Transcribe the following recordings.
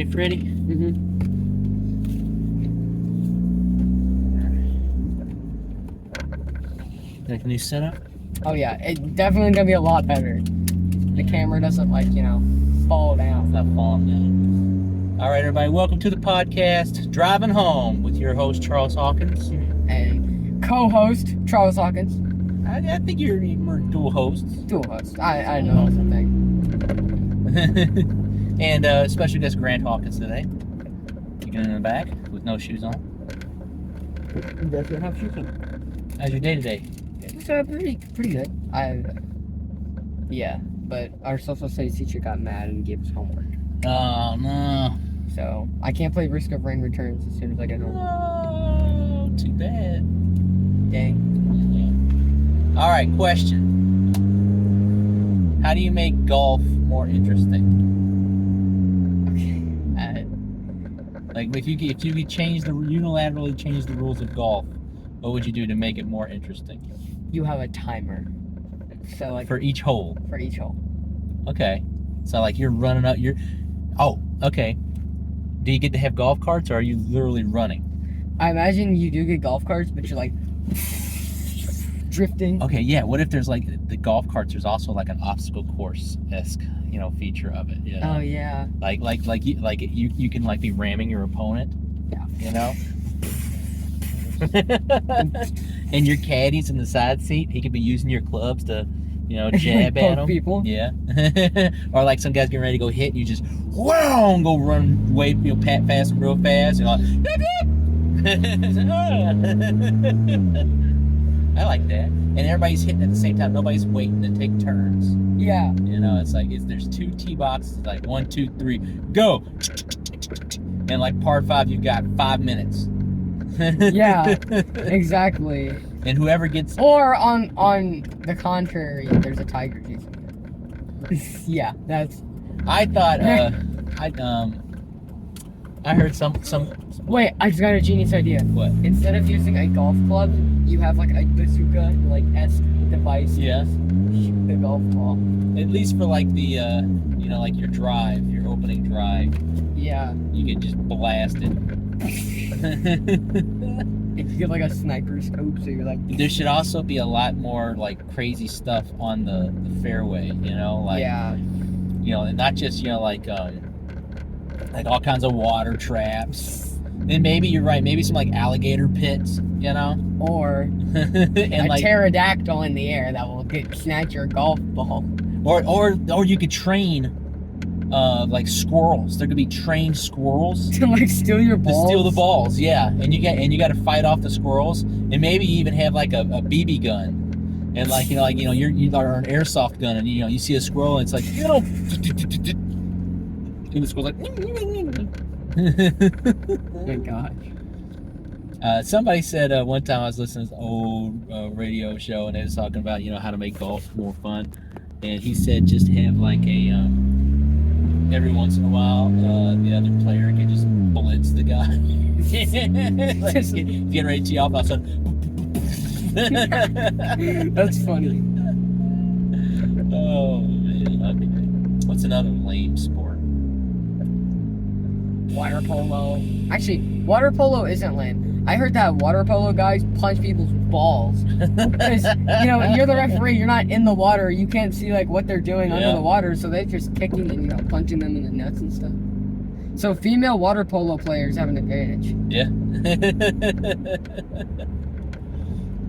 ready, Freddie? Mm-hmm. Like a new setup? Oh yeah, it's definitely gonna be a lot better. The camera doesn't fall down. It's not falling down. All right, everybody, welcome to the podcast, Driving Home, with your host, Charles Hawkins. And co-host, Charles Hawkins. I think you're dual hosts. Dual host. I know that's a thing. And special guest Grant Hawkins today. Kicking in the back with no shoes on. Doesn't have shoes on. How's your day today? It's pretty good. But our social studies teacher got mad and gave us homework. Oh, no. So I can't play Risk of Rain Returns as soon as I get home. Oh, too bad. Dang. All right, question. How do you make golf more interesting? Like if you could unilaterally change the rules of golf, what would you do to make it more interesting? You have a timer. So for each hole. For each hole. Okay. So you're running up okay. Do you get to have golf carts or are you literally running? I imagine you do get golf carts, but you're drifting. Okay, yeah. What if there's the golf carts? There's also an obstacle course-esque, feature of it. You know? Oh yeah. You can be ramming your opponent. Yeah. You know. And your caddy's in the side seat. He could be using your clubs to, jab at them. People. Yeah. Or some guy's getting ready to go hit, and you just whoa, go run way real fast, real fast. I like that. And everybody's hitting at the same time. Nobody's waiting to take turns. Yeah. There's two tee boxes. 1, 2, 3, go. And par 5, you've got 5 minutes. Yeah, exactly. And whoever gets... Or on the contrary, there's a tiger chasing you. Yeah, that's... I thought, I heard some... Wait, I just got a genius idea. What? Instead of using a golf club, you have a bazooka-esque device. Yeah. Shoot the golf ball. At least for your drive, your opening drive. Yeah. You can just blast it. If you get a sniper scope, so you're There should also be a lot more crazy stuff on the fairway, yeah. And not just all kinds of water traps. And maybe you're right, maybe some alligator pits, Or and a pterodactyl in the air that will snatch your golf ball. Or you could train squirrels. There could be trained squirrels to steal your balls. To steal the balls, yeah. And you got to fight off the squirrels, and maybe even have a BB gun, and you are an airsoft gun, and you see a squirrel, and it's and the squirrel's Good gosh. Somebody said one time I was listening to this old radio show, and they was talking about how to make golf more fun, and he said just have every once in a while, the other player can just blitz the guy. Get ready to tee off, all of a sudden. That's funny. Oh, man. Okay. What's another lame sport? Water polo. Actually, water polo isn't lame. I heard that water polo guys punch people's balls. Because, you're the referee, you're not in the water, you can't see what they're doing under the water, so they're just kicking and punching them in the nuts and stuff. So female water polo players have an advantage. Yeah.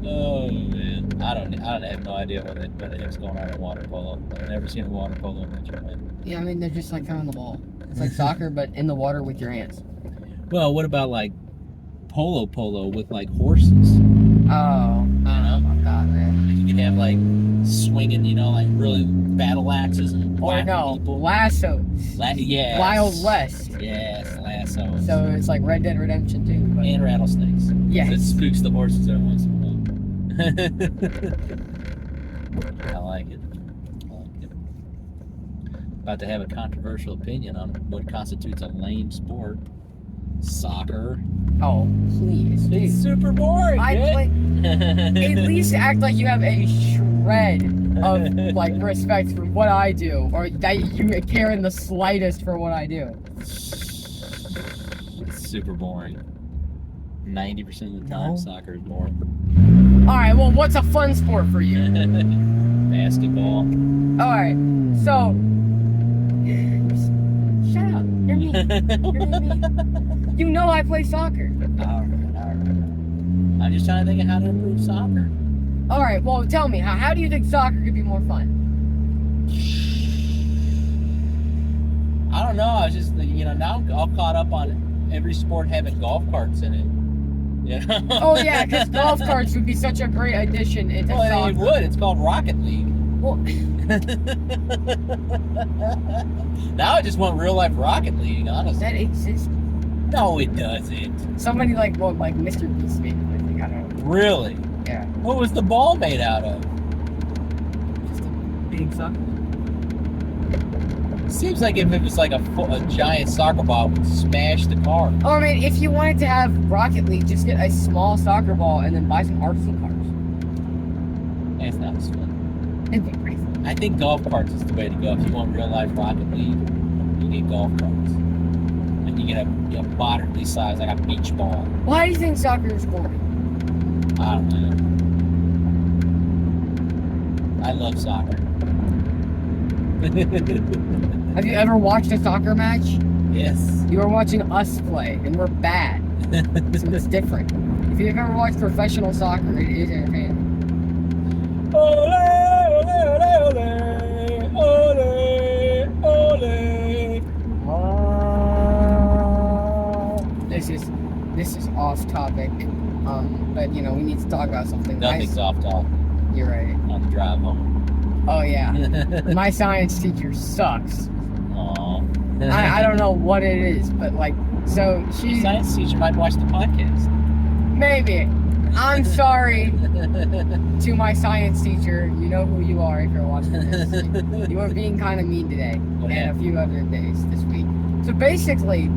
Oh man, I have no idea what the heck's going on in water polo. I've never seen a water polo match. Yeah, they're just throwing the ball. It's like soccer, but in the water with your hands. Well, what about polo with horses? Oh my god, man. You can have swinging, really battle axes and people. Lassos. Yeah. Wild West. Yes, lassos. So it's like Red Dead Redemption 2. But... And rattlesnakes. Yes. It spooks the horses every once in a while. I like it. About to have a controversial opinion on what constitutes a lame sport. Soccer. Oh, please. It's super boring. At least act like you have a shred of respect for what I do, or that you care in the slightest for what I do. It's super boring. 90% of the time, No. soccer is boring. All right. Well, what's a fun sport for you? Basketball. All right. So, shut up. You're mean. You're mean. You know I play soccer. All right. I'm just trying to think of how to improve soccer. All right. Well, tell me, how do you think soccer could be more fun? I don't know. I was just, now I'm all caught up on every sport having golf carts in it. Yeah. Oh yeah, because golf carts would be such a great addition into Well, soccer. it would. It's called Rocket League. Well, Now I just want real life Rocket League, honestly. that exists. No, it doesn't. Somebody like Mr. Beast made it, I think. I don't know. Really? Yeah. What was the ball made out of? Just a big soccer. Seems like if it was like a giant soccer ball, it would smash the car. Oh, I mean, if you wanted to have Rocket League, just get a small soccer ball and then buy some RC cars. That's not as fun. It'd be pretty fun. I think golf carts is the way to go. If you want real life Rocket League, you need golf carts. And you get a moderately sized, like a beach ball. Why do you think soccer is boring? I don't know. I love soccer. Have you ever watched a soccer match? Yes. You are watching us play, and we're bad. So it's different. If you've ever watched professional soccer, it is entertaining. Ole, ole, ole, ole, ole. This is off topic, but we need to talk about something. Nothing's off top You're right. on the drive home. Oh yeah, my science teacher sucks. Aww. I don't know what it is, but so Your she science teacher might watch the podcast. maybe. I'm sorry to my science teacher. You know who you are if you're watching this. You were being kind of mean today, What and a happened? few other days this week. So basically,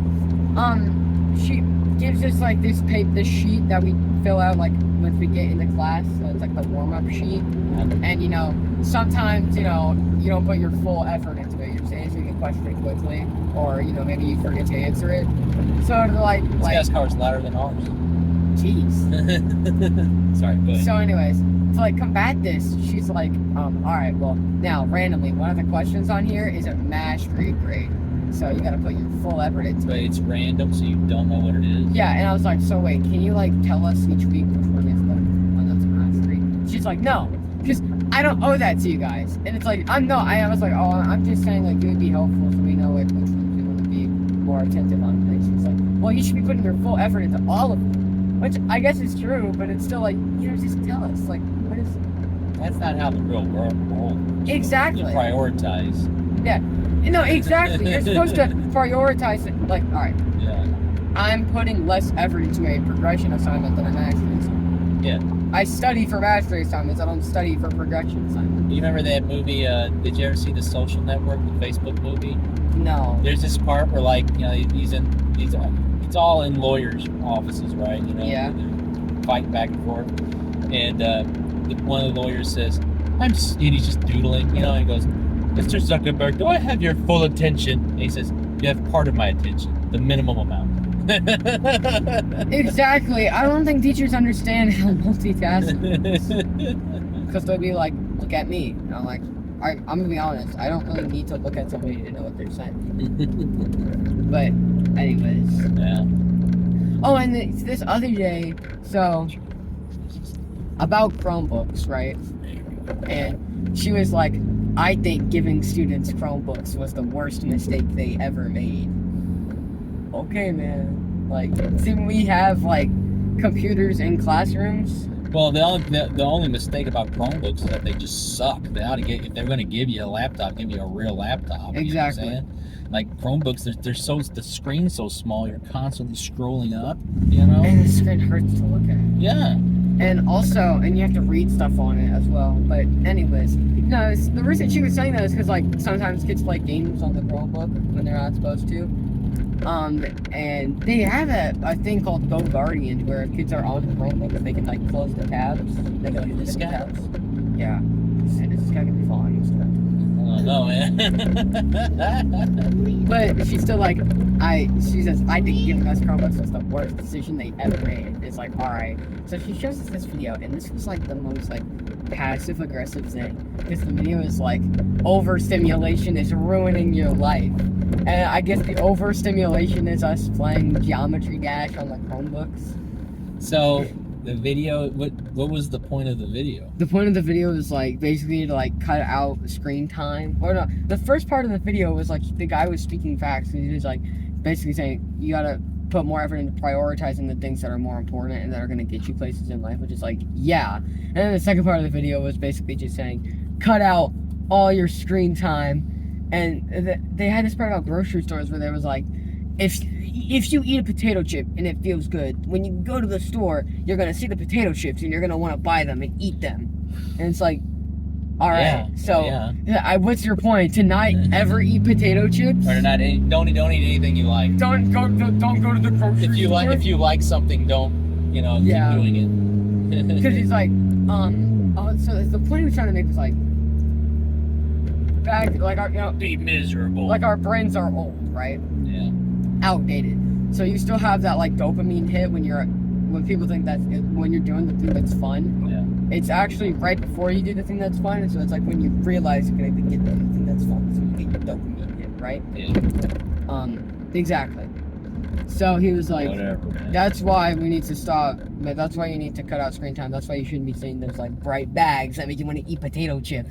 she gives us this sheet that we fill out once we get into class. So it's like the warm-up sheet, and sometimes you don't put your full effort into it. You're answering a question quickly, or maybe you forget to answer it. So This guy's car's louder than ours. jeez. Sorry, go ahead. So anyways, to combat this, she's like, all right, well, now randomly, one of the questions on here is a mastery grade. So you gotta put your full effort into But it. it's random, so you don't know what it is. Yeah, and I was like, so wait, can you tell us each week which one is the one that's a mastery? She's like, no, because I don't owe that to you guys. And it's like, I was like, oh, I'm just saying it would be helpful so we know which ones we want to be more attentive on things. She's like, well, you should be putting your full effort into all of them. Which I guess is true, but it's still just tell us. What is That's not how the real world works. Exactly. You prioritize. Yeah. No, exactly. You're supposed to prioritize it. All right, Yeah. I'm putting less effort into a progression assignment than a mastery assignment. Yeah. I study for mastery assignments. I don't study for progression assignments. You remember that movie? Did you ever see The Social Network, the Facebook movie? No. There's this part where it's all in lawyers' offices, right? Yeah. They're fighting back and forth, and one of the lawyers says, and he's just doodling, and he goes, Mr. Zuckerberg, do I have your full attention? And he says, you have part of my attention, the minimum amount. Exactly. I don't think teachers understand how multitasking is. Because they'll be like, look at me. And I'm like, all right, I'm going to be honest. I don't really need to look at somebody to know what they're saying. But anyways. Yeah. Oh, and this other day, so about Chromebooks, right? And she was like, I think giving students Chromebooks was the worst mistake they ever made. Okay, man. Didn't we have computers in classrooms? Well, the only mistake about Chromebooks is that they just suck. They ought to if they're going to give you a laptop, give you a real laptop. Exactly. You know what I'm saying? Chromebooks, the screen's so small, you're constantly scrolling up. And the screen hurts to look at. Yeah. And also, you have to read stuff on it as well. But anyways, no, the reason she was saying that is because sometimes kids play games on the Chromebook when they're not supposed to. And they have a thing called Go Guardian where if kids are on the Chromebook, they can close the tabs. They can do This the guy? tabs. Yeah. This is gonna be fun. I don't know, man. But she's still like, she says, I think giving us Chromebooks was the worst decision they ever made. It's like, alright. So she shows us this video, and this was like the most like passive aggressive thing. Because the video is like, overstimulation is ruining your life. And I guess the overstimulation is us playing Geometry Dash on the Chromebooks. So the video, what was the point of the video? The point of the video is like basically to like cut out screen time. Or no, the first part of the video was like the guy was speaking facts, and he was like basically saying you gotta put more effort into prioritizing the things that are more important and that are gonna get you places in life, which is like, yeah. And then the second part of the video was basically just saying cut out all your screen time. And they had this part about grocery stores where there was like, if you eat a potato chip and it feels good, when you go to the store, you're gonna see the potato chips and you're gonna want to buy them and eat them. And it's like, all right, what's your point? To not ever eat potato chips? Or not? Don't eat anything you like. Don't go to the grocery store. If you like something, don't keep doing it. Because he's like, so the point he was trying to make was like, back like our be miserable. Like our brains are old, right? Yeah. Outdated. So you still have that like dopamine hit when people think that's when you're doing the thing that's fun. Yeah. It's actually right before you do the thing that's fun, and so it's like when you realize you're gonna get the thing that's fun, so you get your dopamine hit, right? Yeah. Exactly. So he was like, whatever, man. That's why we need to stop. That's why you need to cut out screen time. That's why you shouldn't be seeing those like bright bags that make you want to eat potato chips.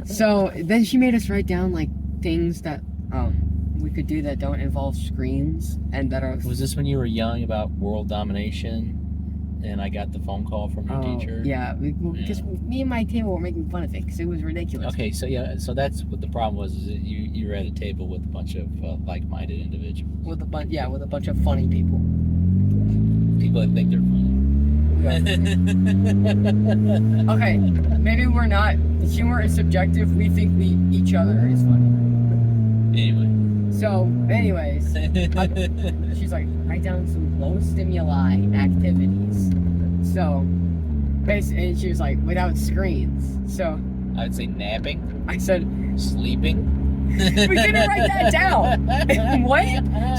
So then she made us write down like things that we could do that don't involve screens and that are. Was this when you were yelling about world domination, and I got the phone call from your teacher? Yeah, because me and my table were making fun of it because it was ridiculous. Okay, so that's what the problem was. Is that you were at a table with a bunch of like-minded individuals. With a bunch of funny people. People that think they're funny. Okay, maybe we're not. Humor is subjective. We think each other is funny. Anyway. So, anyways, she's like, write down some low stimuli activities. So, basically, and she was like, without screens. So, I would say napping. I said, sleeping. We didn't write that down. What?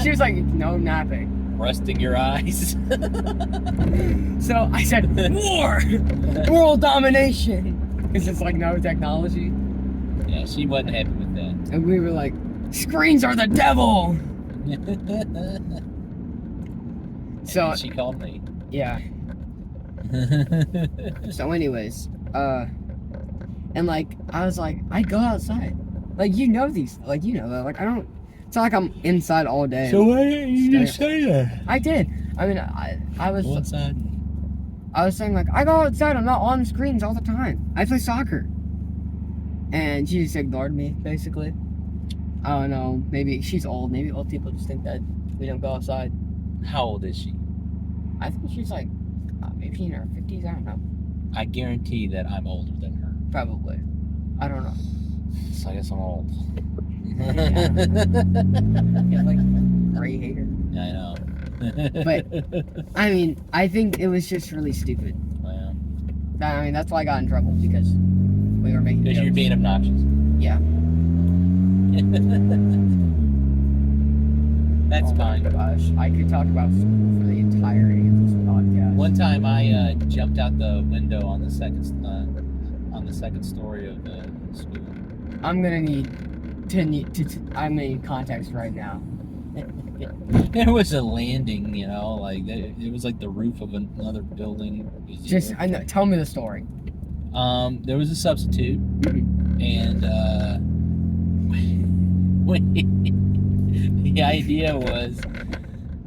She was like, no napping. Resting your eyes. So I said, world domination. Because it's like no technology. Yeah, she wasn't happy with that. And we were like, screens are the devil. So and she called me. Yeah. So anyways, and like I was like, I go outside. Like you know that. Like I don't. It's not like I'm inside all day. So why didn't you just say that? I did. I mean, I was. Go outside. I was saying like I go outside. I'm not on screens all the time. I play soccer. And she just ignored me basically. I don't know. Maybe she's old. Maybe old people just think that we don't go outside. How old is she? I think she's like maybe in her 50s. I don't know. I guarantee that I'm older than her. Probably. I don't know. So I guess I'm old. Yeah, like gray hair. Yeah, I know. But I mean, I think it was just really stupid. Wow. I mean, that's why I got in trouble because we were making. Because you're being obnoxious. Yeah. That's fine. Gosh, I could talk about school for the entirety of this podcast. One time, I jumped out the window on the second story of the school. I'm gonna need context right now. There was a landing, like it was like the roof of another building. Just tell me the story. There was a substitute, and the idea was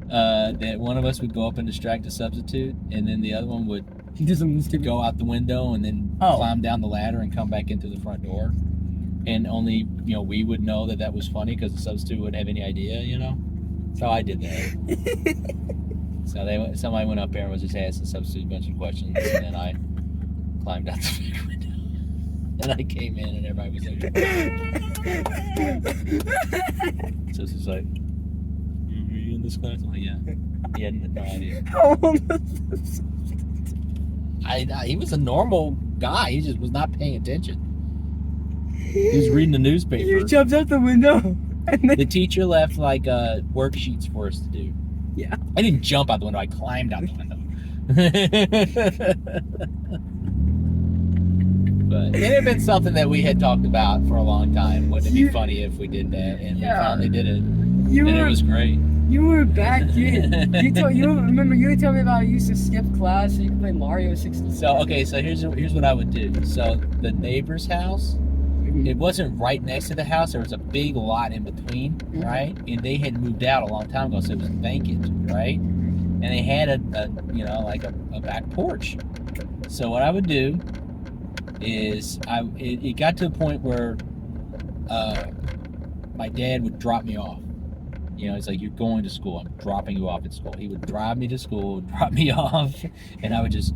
that one of us would go up and distract the substitute, and then the other one would go out the window and then climb down the ladder and come back into the front door. And only, we would know that was funny because the substitute wouldn't have any idea, So I did that. So somebody went up there and was just asking the substitute a bunch of questions, and then I climbed out the back window. And I came in and everybody was like, so it's just like, are you in this class? I'm like, yeah. He had no idea. How old was he was a normal guy. He just was not paying attention. He was reading the newspaper. You jumped out the window. And then, The teacher left like worksheets for us to do. yeah. I didn't jump out the window. I climbed out the window. But it had been something that we had talked about for a long time. Wouldn't it be funny if we did that? And we finally did it. You And were, it was great. you were a bad kid. Remember you would tell me about you used to skip class so you could play Mario 64. So okay, so here's what I would do. So the neighbor's house, it wasn't right next to the house. There was a big lot in between, right? And they had moved out a long time ago, so it was vacant, right? And they had a back porch. So what I would do is it got to a point where my dad would drop me off. You know, he's like, "You're going to school. I'm dropping you off at school." He would drive me to school, drop me off, and I would just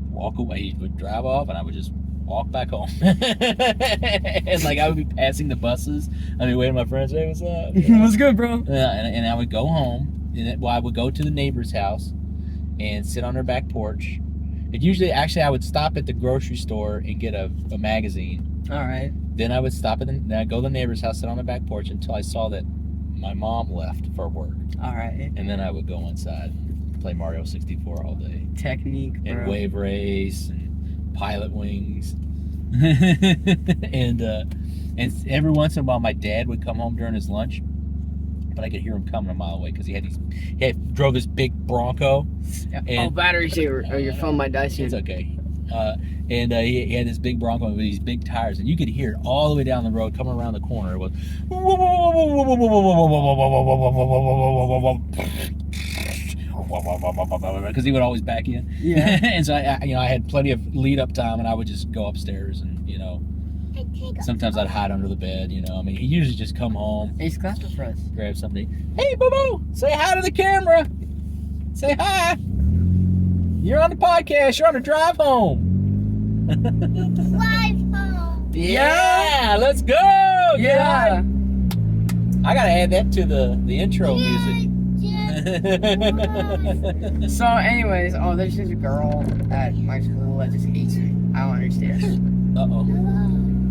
walk away. He would drive off, and I would just walk back home. And like I would be passing the buses. I'd be waiting for my friends. Hey, what's up? What's good, bro? And I would go home. And I would go to the neighbor's house and sit on their back porch. Actually, I would stop at the grocery store and get a magazine. All right. Then I would stop then I'd go to the neighbor's house, sit on the back porch until I saw that my mom left for work. All right. And then I would go inside and play Mario 64 all day. Technique, bro. And Wave Race and Pilot Wings. and every once in a while my dad would come home during his lunch, but I could hear him coming a mile away because he drove this big Bronco. And, battery saver. Oh, your phone might die soon. It's okay. And he had this big Bronco with these big tires, and you could hear it all the way down the road, coming around the corner. It was because he would always back in. Yeah. And so I had plenty of lead up time, and I would just go upstairs, and sometimes I'd hide under the bed. He usually just come home. He's clapping for us. Grab something. Hey, Boo Boo, say hi to the camera. Say hi. You're on the podcast. You're on the drive home. Drive home. Yeah, let's go. Yeah. I gotta add that to the intro music. So, anyways, there's just a girl at my school that just hates me. I don't understand. Uh-oh.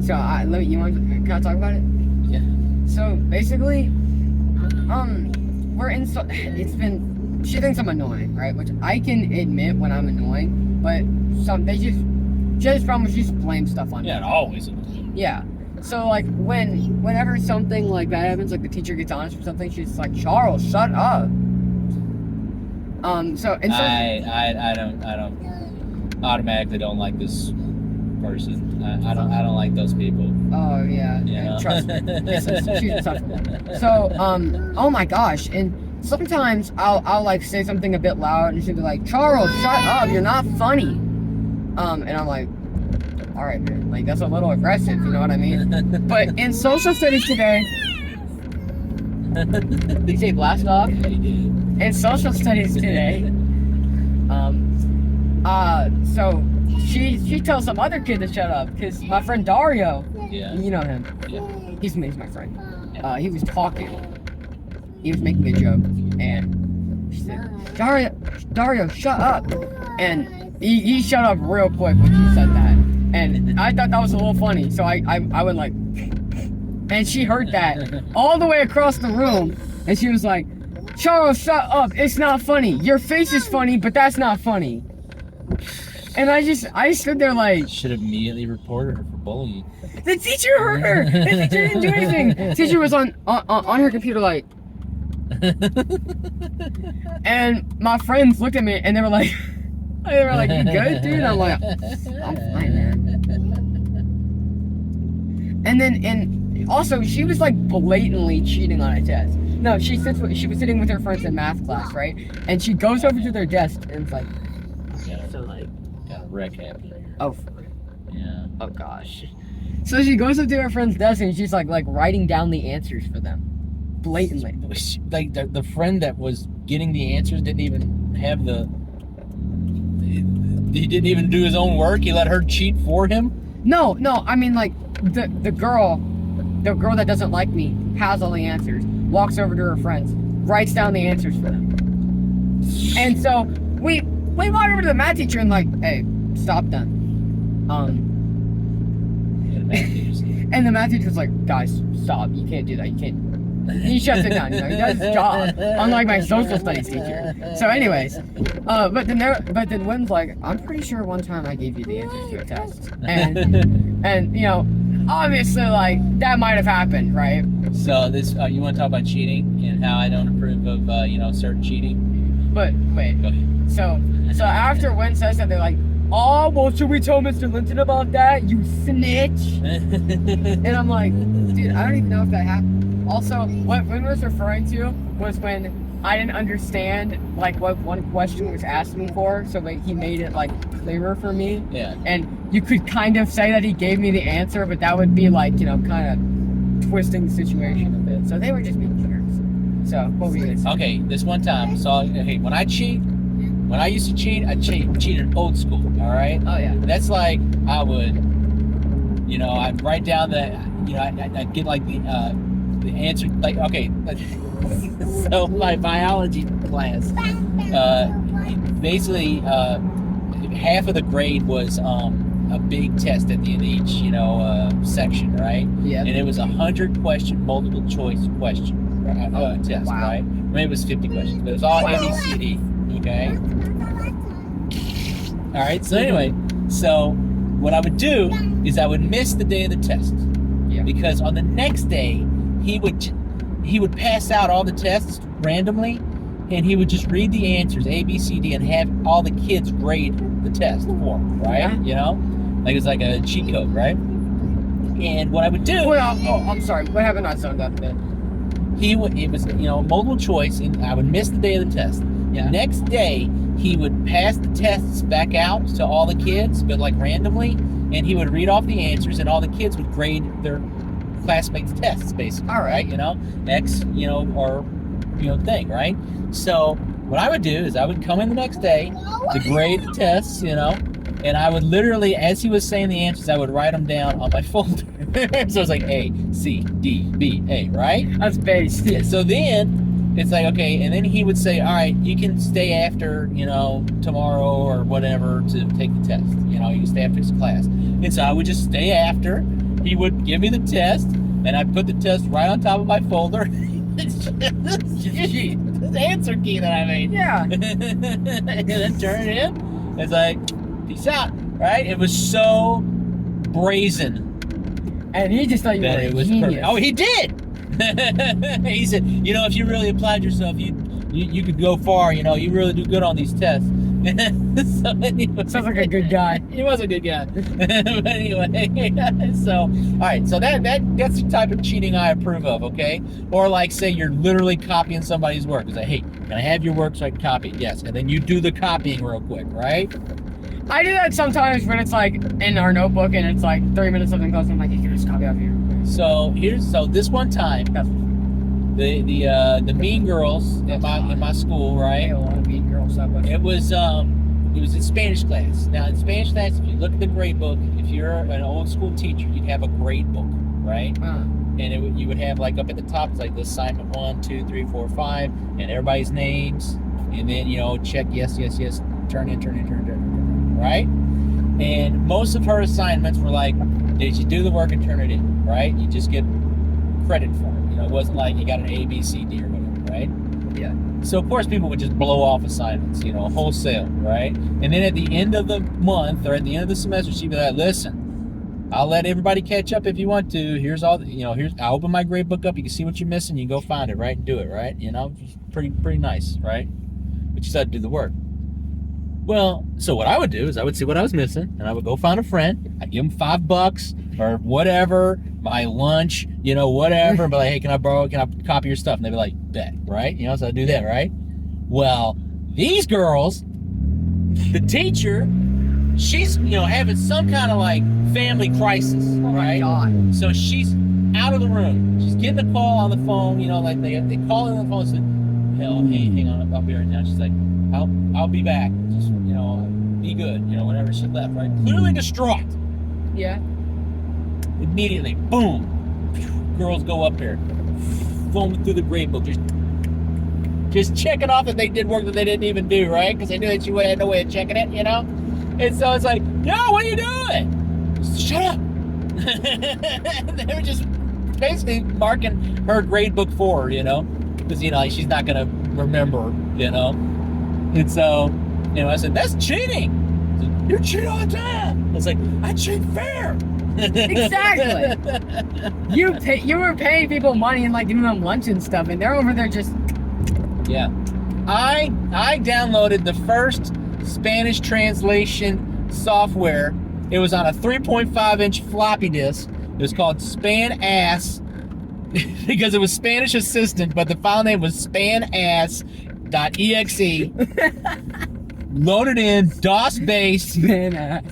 So, can I talk about it? Yeah. So, basically, she thinks I'm annoying, right? Which I can admit when I'm annoying, but she has problems. She just blames stuff on me. Yeah, it always. Yeah. So like whenever something like that happens, like the teacher gets honest or something, she's like, "Charles, shut up." I don't automatically don't like this person. I don't like those people. Oh yeah. Trust me. She's insufferable. So oh my gosh, and sometimes I'll like say something a bit loud, and she'll be like, "Charles, shut up, you're not funny." And I'm like, all right, man, like that's a little aggressive, you know what I mean? But in social studies today, did you say blast off? Yeah, you did. In social studies today, so she tells some other kid to shut up because my friend Dario, Yeah. you know him, Yeah. he's my friend. He was talking, he was making a joke, and she said, Dario, shut up, and he shut up real quick when she said that. And I thought that was a little funny, so I went like, and she heard that all the way across the room, and she was like, "Charles, shut up, it's not funny. Your face is funny, but that's not funny." And I stood there like, Should have immediately reported her for bullying. the teacher heard her. The teacher didn't do anything. The teacher was on her computer like, and my friends looked at me and they were like, "You good, dude?" I'm like, "I'm fine, man." And also she was like blatantly cheating on a test. No, she was sitting with her friends in math class, right? And she goes over to their desk and it's like, so like, Got a wreck happening here. oh, for real. Yeah. Oh gosh. So she goes up to her friend's desk and she's like writing down the answers for them, blatantly. Like the friend that was getting the answers didn't even have he didn't even do his own work. He let her cheat for him. No, I mean like the girl that doesn't like me has all the answers, walks over to her friends, writes down the answers for them. And so we walk over to the math teacher and like, "Hey, stop them." Yeah, the math teacher's And the math teacher was like, guys, stop. You can't do that. You can't. He shuts it down. He does his job. Unlike my social studies teacher. So, anyways, but then Wynn's like, I'm pretty sure one time I gave you the answers to a test, and obviously, like that might have happened, right? So this, you want to talk about cheating and how I don't approve of certain cheating? But wait. Go ahead. So after Wynn says that, they're like, oh, well, should we tell Mr. Linton about that? You snitch. And I'm like, dude, I don't even know if that happened. Also, what Wynn was referring to was when I didn't understand, like, what one question was asking for, so like, he made it, like, clearer for me. Yeah. And you could kind of say that he gave me the answer, but that would be, like, kind of twisting the situation a bit. So they were just being jerks. So, what were you gonna say? Okay, this one time, so, okay, when I used to cheat, I cheated old school, all right? Oh, yeah. That's like, I would, I'd write down I'd get like the answer, like, okay, so my biology class, basically, half of the grade was a big test at the end of each, section, right? Yeah. And it was 100 question, multiple choice question test, wow. right? Maybe it was 50 questions, but it was all A, B, C, D, okay? All right, so anyway, so what I would do is I would miss the day of the test. Yeah. Because on the next day, he would pass out all the tests randomly, and he would just read the answers, A, B, C, D, and have all the kids grade the test for him, right? Yeah. Like it's like a cheat code, right? And what I would do... Well, I'm sorry, what happened on zoned up then? It was, multiple choice, and I would miss the day of the test. Yeah. The next day, he would pass the tests back out to all the kids, but like randomly, and he would read off the answers, and all the kids would grade their classmates' tests, basically. All right. X, or, thing, right? So what I would do is I would come in the next day to grade the tests, and I would literally, as he was saying the answers, I would write them down on my folder. So it's like A, C, D, B, A, right? That's base. Yeah, so then it's like, okay, and then he would say, all right, you can stay after, tomorrow or whatever to take the test. You can stay after his class. And so I would just stay after. He would give me the test, and I'd put the test right on top of my folder. It's just this answer key that I made. Yeah. And then turn it in. It's like, peace out, right? It was so brazen. And he just thought you were a genius. Perfect. Oh, he did. He said, if you really applied yourself, you could go far. You really do good on these tests. So anyway, sounds like a good guy. He was a good guy. But anyway, so all right, so that's the type of cheating I approve of. Okay, or like say you're literally copying somebody's work. It's like, hey, can I have your work so I can copy it? Yes, and then you do the copying real quick, right? I do that sometimes when it's like in our notebook and it's like 3 minutes something goes. I'm like, you can just copy off here. So this one time, the mean girls in my school, right? A lot of mean girls. It was in Spanish class. Now in Spanish class, if you look at the grade book, if you're an old school teacher, you'd have a grade book, right? And you would have like up at the top, it's like the assignment 1, 2, 3, 4, 5, and everybody's names, and then check yes, turn in, right? And most of her assignments were like, did you do the work and turn it in, right? You just get credit for it. It wasn't like you got an A, B, C, D, or whatever, right? Yeah. So of course people would just blow off assignments, wholesale, right? And then at the end of the month or at the end of the semester, she'd be like, listen, I'll let everybody catch up if you want to. Here's all, I'll open my grade book up. You can see what you're missing. You can go find it, right? And do it, right? Pretty nice, right? But you still have to do the work. Well, so what I would do is I would see what I was missing, and I would go find a friend. I'd give them $5 or whatever, my lunch, whatever. And be like, hey, can I copy your stuff? And they'd be like, bet, right? So I'd do that, right? Well, these girls, the teacher, she's, having some kind of like family crisis, right? Oh my God. So she's out of the room. She's getting a call on the phone, like they call in on the phone and say, hell, hey, hang on, I'll be right now. She's like, I'll be back. Just, be good. Whenever she left, right? Clearly distraught. Yeah. Immediately, boom. Girls go up there, foaming through the grade book, just checking off that they did work that they didn't even do, right? Because they knew that you had no way of checking it, And so it's like, yo, what are you doing? Shut up. They were just basically marking her grade book for her, because she's not gonna remember, And so, I said, that's cheating. I said, you cheat all the time. I was like, I cheat fair. Exactly. You were paying people money and like giving them lunch and stuff, and they're over there just. Yeah, I downloaded the first Spanish translation software. It was on a 3.5-inch floppy disk. It was called Span Ass because it was Spanish Assistant, but the file name was spanass.exe. Loaded in, DOS based.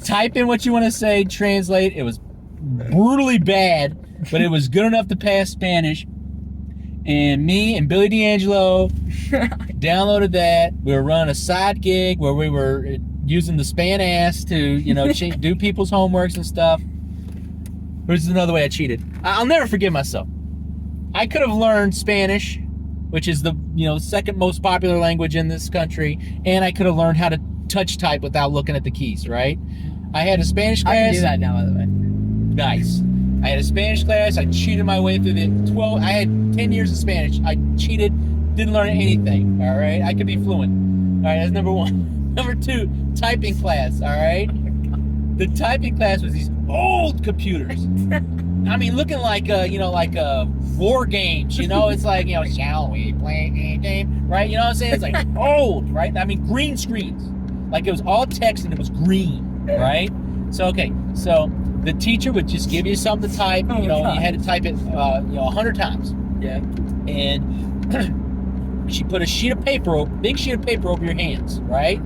Type in what you want to say, translate. It was brutally bad, but it was good enough to pass Spanish. And me and Billy D'Angelo downloaded that. We were running a side gig where we were using the Span Ass to, do people's homeworks and stuff. This is another way I cheated. I'll never forgive myself. I could have learned Spanish, which is the second most popular language in this country, and I could have learned how to touch type without looking at the keys, right? I had a Spanish class. I can do that now, by the way. Nice. I had a Spanish class. I cheated my way through I had 10 years of Spanish. I cheated, didn't learn anything, all right? I could be fluent. All right, that's number one. Number two, typing class, all right? The typing class was these old computers. I mean, looking like, war games, It's like, shall we play a game, right? You know what I'm saying? It's like old, right? I mean, green screens. Like it was all text and it was green, right? So, okay, so the teacher would just give you something to type, and you had to type it, 100 times. Yeah. And she put a big sheet of paper over your hands, right?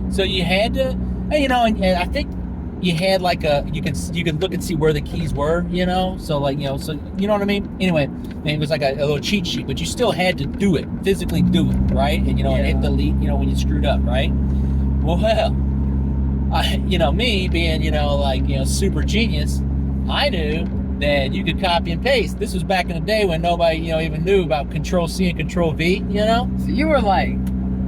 So you had to, and I think you had like you could look and see where the keys were, so like, so you know what I mean? Anyway, it was like a little cheat sheet, but you still had to do it, physically do it, right? And, and hit delete, when you screwed up, right? Well, me being, super genius, I knew that you could copy and paste. This was back in the day when nobody, even knew about Control-C and Control-V, So you were like...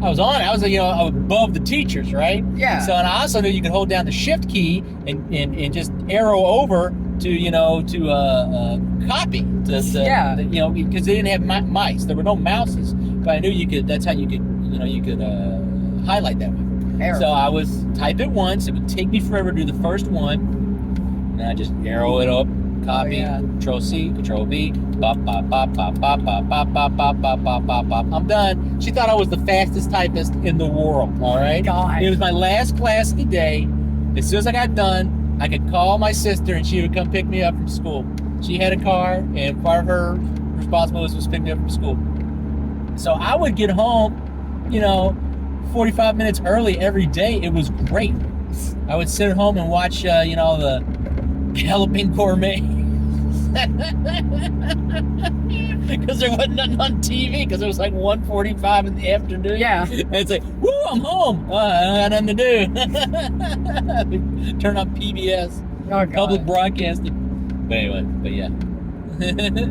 I was on it. I was, above the teachers, right? Yeah. So, and I also knew you could hold down the Shift key and just arrow over to, copy. Because they didn't have mice. There were no mouses. But I knew that's how you could, highlight that one. Arrow. So I was type it once. It would take me forever to do the first one. And I just arrow it up, copy, Control-C, Control-V, bop, bop, bop, bop, bop, bop, bop, bop, bop, bop, bop, bop, bop. I'm done. She thought I was the fastest typist in the world, all right? God. It was my last class of the day. As soon as I got done, I could call my sister and she would come pick me up from school. She had a car, and part of her responsibility was to pick me up from school. So I would get home, 45 minutes early every day. It was great. I would sit at home and watch, the Jalapeno Gourmet. Because there wasn't nothing on TV, because it was like 1:45 in the afternoon. Yeah. And it's like, woo, I'm home. I got nothing to do. Turn on PBS, public broadcasting. But anyway, yeah.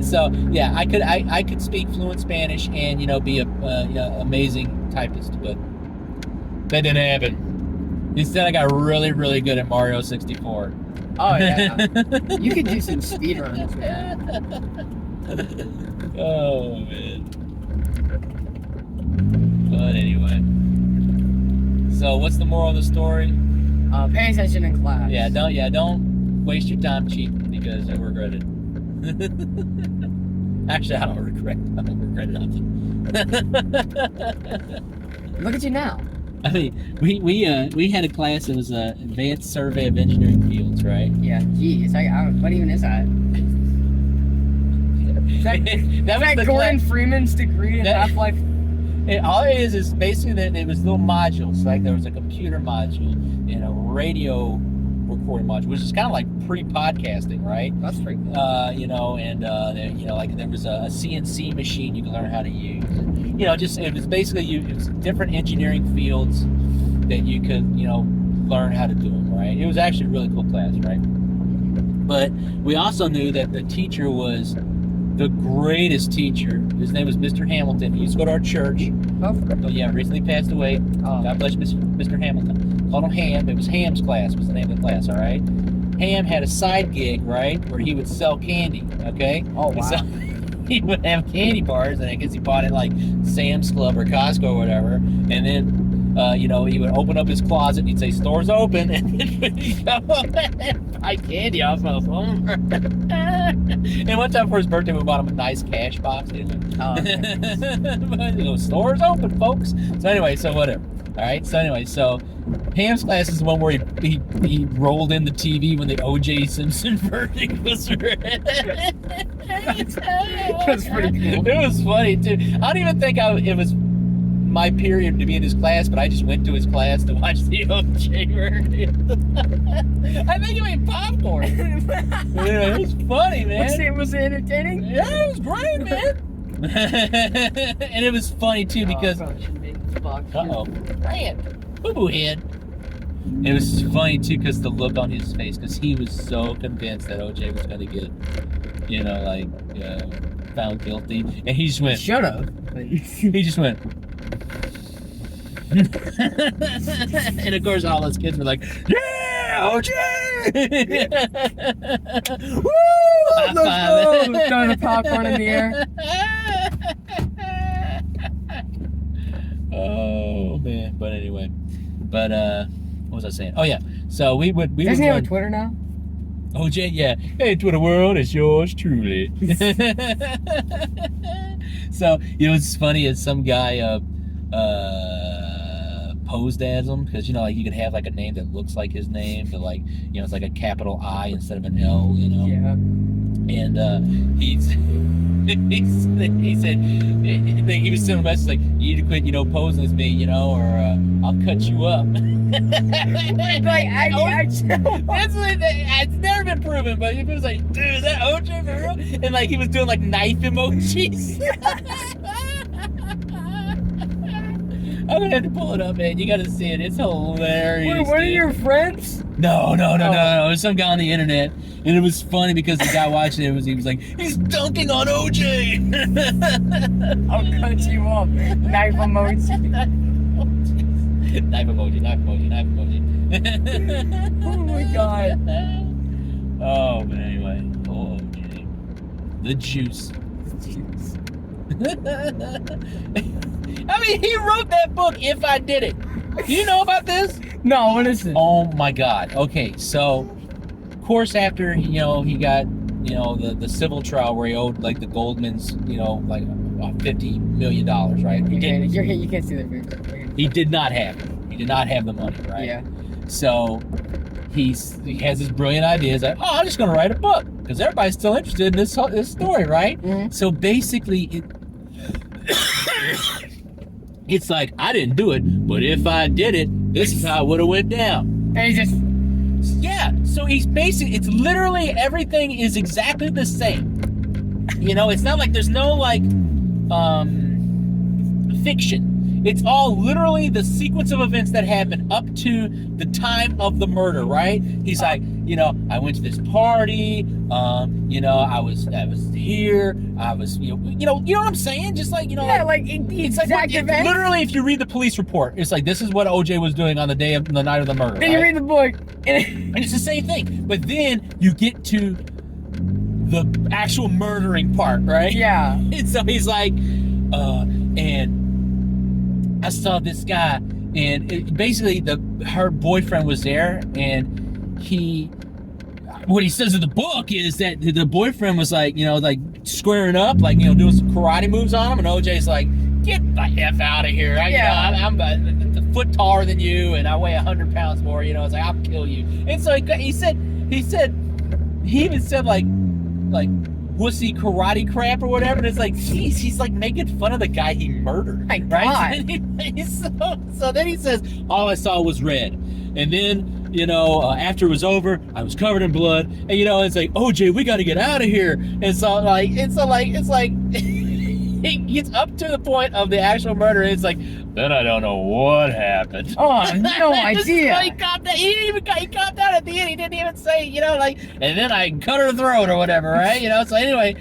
So yeah, I could speak fluent Spanish and be a amazing typist, but that didn't happen. Instead, I got really, really good at Mario 64. Oh yeah, you could do some speedruns, man. Oh man. But anyway, so what's the moral of the story? Pay attention in class. Yeah, don't waste your time cheating because you'll regret it. Actually, I don't regret nothing. Look at you now. I mean, we had a class that was advanced survey of engineering fields, right? Yeah, geez, what even is that? That was Gordon Freeman's degree in Half-Life. All it is basically that it was little modules. Like there was a computer module and a radio recording module, which is kind of like pre-podcasting, right? That's pretty cool. Like there was a CNC machine you could learn how to use. It was basically it was different engineering fields that you could learn how to do them, right? It was actually a really cool class, right? But we also knew that the teacher was the greatest teacher. His name was Mr. Hamilton. He used to go to our church. Oh yeah, recently passed away. God bless Mr. Hamilton. Called him Ham. It was Ham's class was the name of the class, all right? Ham had a side gig, right, where he would sell candy. Okay. Oh, And wow. so he would have candy bars, and I guess he bought it like Sam's Club or Costco or whatever. And then, you know, he would open up his closet and he'd say, "Store's open," and then he'd go and buy candy off of him. And one time for his birthday, we bought him a nice cash box. Oh, okay. But, you know, store's open, folks. So anyway, so whatever. All right. So anyway, so Ham's class is the one where he rolled in the TV when the O.J. Simpson verdict was read. That's pretty cool. It was funny too. I don't even think it was my period to be in his class, but I just went to his class to watch the O.J. verdict. I think he made popcorn. Yeah, it was funny, man. Was it entertaining? Yeah, it was great, man. And it was funny too because uh-oh, man, boo-boo head. It was funny too because the look on his face, because he was so convinced that OJ was going to get, you know, like found guilty, and he just went. Shut up. He just went. And of course, all those kids were like, "Yeah, OJ!" Woo! Let's go! Throwing the popcorn in the air. Oh man, but anyway, what was I saying? Oh yeah, so we would Doesn't he have a run- Twitter now? OJ, yeah. Hey, Twitter world, it's yours truly. So it was funny as some guy posed as him, because you know, like you could have like a name that looks like his name, but like, you know, it's like a capital I instead of an L, you know. Yeah. And he said he was sending a message like, "You need to quit, you know, posing as me, you know, or I'll cut you up." Like, that's what it's never been proven, but it was like, "Dude, is that OJ for real?" And like he was doing like knife emojis. I'm gonna have to pull it up, man. You gotta see it. It's hilarious. Wait, what are dude. your friends? No. It was some guy on the internet, and it was funny because the guy watching it he was like, "He's dunking on OJ." I'll cut you up. Knife emoji. Knife emoji. Oh my god. Oh, but anyway, OJ, the juice. I mean, he wrote that book, If I Did It. Do you know about this? No, what is it? Oh my God. Okay, so of course after he got the civil trial where he owed like the Goldmans like $50 million, right? You can't see the finger. He did not have it. He did not have the money, right? Yeah. So he has this brilliant idea. He's like, I'm just gonna write a book because everybody's still interested in this story, right? Mm-hmm. So basically, it's like, I didn't do it, but if I did it, this is how it would have went down. And he just... Yeah, so he's basically, it's literally everything is exactly the same. You know, it's not like there's no like fiction. It's all literally the sequence of events that happened up to the time of the murder, right? He's like, I went to this party, I was here, I was, you know what I'm saying? Just like, it's like literally, if you read the police report, it's like, this is what OJ was doing on the night of the murder. Then right? you read the book, and it's the same thing. But then you get to the actual murdering part, right? Yeah. And so he's like, and I saw this guy, and basically her boyfriend was there, and what he says in the book is that the boyfriend was like, like squaring up, like, doing some karate moves on him, and OJ's like, get the F out of here. I'm a foot taller than you, and I weigh 100 pounds more, it's like, I'll kill you. And so he even said like wussy karate crap or whatever, and it's like, geez, he's like making fun of the guy he murdered. My right? God. So then he says, all I saw was red. And then, after it was over, I was covered in blood. And, it's like, OJ, we got to get out of here. And so, it's like, it gets up to the point of the actual murder, and it's like, then I don't know what happened. Oh, no idea. So he copped out. He copped out at the end. He didn't even say, and then I cut her throat or whatever, right? So anyway,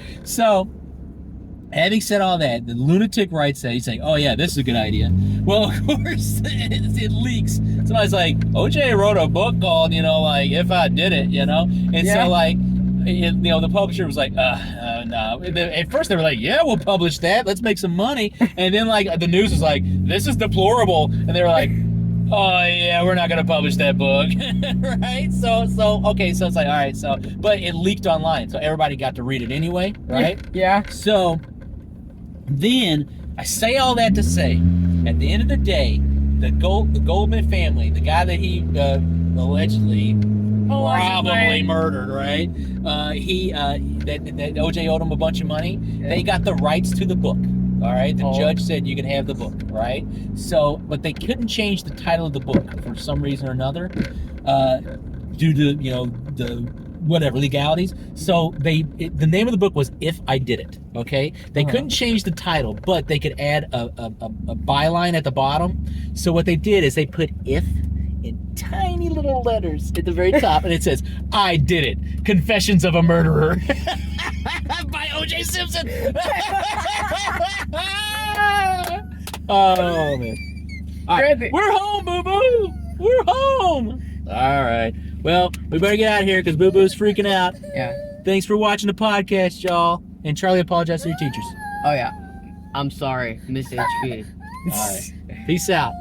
having said all that, the lunatic writes that. He's like, oh, yeah, this is a good idea. Well, of course, it leaks. Somebody's like, OJ wrote a book called, like, If I Did It, And so, like, the publisher was like, no. At first, they were like, yeah, we'll publish that. Let's make some money. And then, like, the news was like, this is deplorable. And they were like, oh, yeah, we're not going to publish that book. Right? So it's like, all right. But it leaked online. So everybody got to read it anyway. Right? Yeah. So then I say all that to say, at the end of the day, the Goldman family, the guy that he allegedly probably murdered, right? That OJ owed him a bunch of money. Yeah. They got the rights to the book. All right, the judge said you can have the book, right? So, but they couldn't change the title of the book for some reason or another, due to the whatever legalities. So the name of the book was If I Did It. Okay, they couldn't change the title, but they could add a byline at the bottom. So what they did is they put "if" in tiny little letters at the very top, and it says, I did it. Confessions of a Murderer. By O.J. Simpson. Oh, man. All right. We're home, Boo-Boo. We're home. All right. Well, we better get out of here because Boo-Boo's freaking out. Yeah. Thanks for watching the podcast, y'all. And Charlie, apologize to your teachers. Oh, yeah. I'm sorry, Miss HP. All right. Peace out.